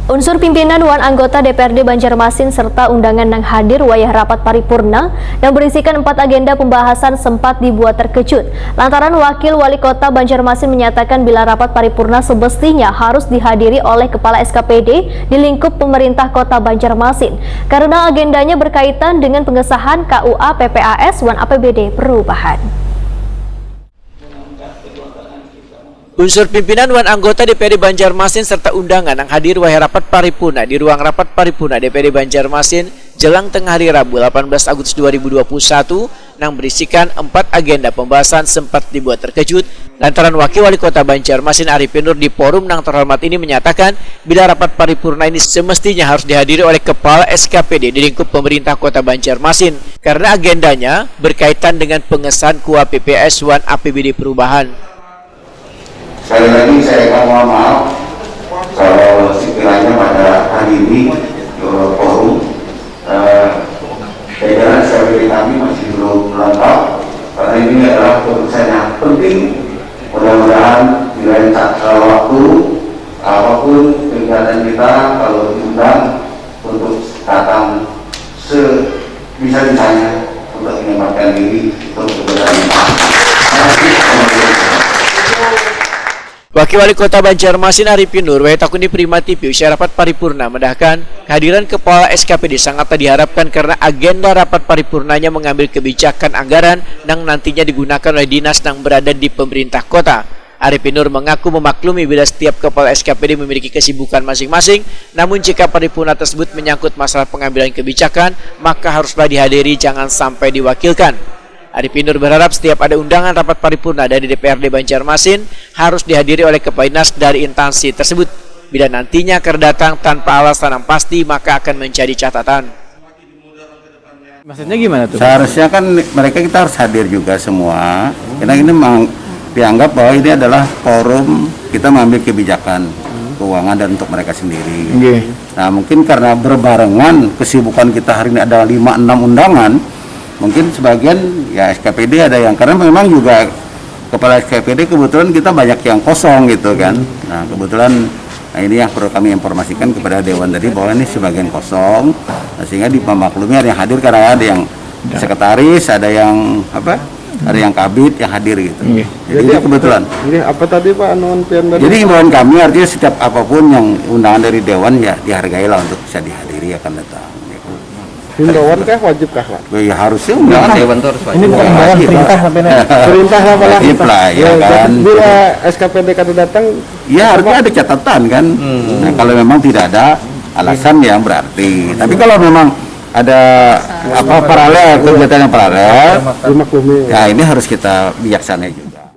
Unsur pimpinan wan anggota DPRD Banjarmasin serta undangan yang hadir wayah rapat paripurna yang berisikan 4 agenda pembahasan sempat dibuat terkejut lantaran Wakil Wali Kota Banjarmasin menyatakan bila rapat paripurna semestinya harus dihadiri oleh Kepala SKPD di lingkup pemerintah Kota Banjarmasin karena agendanya berkaitan dengan pengesahan KUA PPAS wan APBD perubahan. Unsur pimpinan wan anggota DPRD Banjarmasin serta undangan yang hadir wayah rapat paripurna di ruang rapat paripurna DPRD Banjarmasin jelang tengah hari Rabu 18 Agustus 2021 yang berisikan 4 agenda pembahasan sempat dibuat terkejut lantaran Wakil Wali Kota Banjarmasin Arifin Nur di forum yang terhormat ini menyatakan bila rapat paripurna ini semestinya harus dihadiri oleh Kepala SKPD di lingkup pemerintah Kota Banjarmasin karena agendanya berkaitan dengan pengesahan KUA PPAS wan APBD perubahan. Sekali lagi saya akan mohon maaf kalau sekiranya pada hari ini forum edaran SKPD kami masih belum lengkap karena ini adalah keputusan yang penting. Mudah-mudahan di lain waktu apapun kegiatan kita kalau diundang untuk datang sebisa-bisanya untuk menyempatkan diri untuk keberadaan. Wakil Wali Kota Banjarmasin Arifin Nur takun di Prima TV usai rapat paripurna mendahkan kehadiran Kepala SKPD sangat diharapkan karena agenda rapat paripurnanya mengambil kebijakan anggaran yang nantinya digunakan oleh dinas yang berada di pemerintah kota. Arifin Nur mengaku memaklumi bila setiap Kepala SKPD memiliki kesibukan masing-masing, namun jika paripurna tersebut menyangkut masalah pengambilan kebijakan, maka haruslah dihadiri, jangan sampai diwakilkan. Arifin Nur berharap setiap ada undangan rapat paripurna dari DPRD Banjarmasin harus dihadiri oleh kepala dinas dari instansi tersebut. Bila nantinya kedatang tanpa alasan yang pasti, maka akan menjadi catatan. Maksudnya gimana tuh? Seharusnya kan kita harus hadir juga semua, karena ini memang dianggap bahwa ini adalah forum kita mengambil kebijakan keuangan dan untuk mereka sendiri. Nah mungkin karena berbarengan kesibukan kita hari ini ada 5-6 undangan, mungkin sebagian ya SKPD ada yang, karena memang juga Kepala SKPD kebetulan kita banyak yang kosong gitu kan. Nah kebetulan ini yang perlu kami informasikan kepada Dewan tadi bahwa ini sebagian kosong, sehingga dipemaklumi ada yang hadir karena ada yang sekretaris, ada yang ada yang kabit yang hadir gitu. Jadi itu kebetulan. Jadi apa tadi Pak anuan pian tadi? Jadi himbauan kami artinya setiap apapun yang undangan dari Dewan ya dihargailah untuk bisa dihadiri akan datang. Himbauan kah wajib kah Pak? Ya harusnya undangan Dewan terus wajib. Ini bukan himbauan, perintah sampai perintah apa lah? Wajib lah ya kan. Bila SKPD kata datang, ya harusnya ada catatan kan. Nah, kalau memang tidak ada alasan yang berarti. Tapi kalau memang ada paralel kegiatan yang paralel, ya ini harus kita bijaksana juga.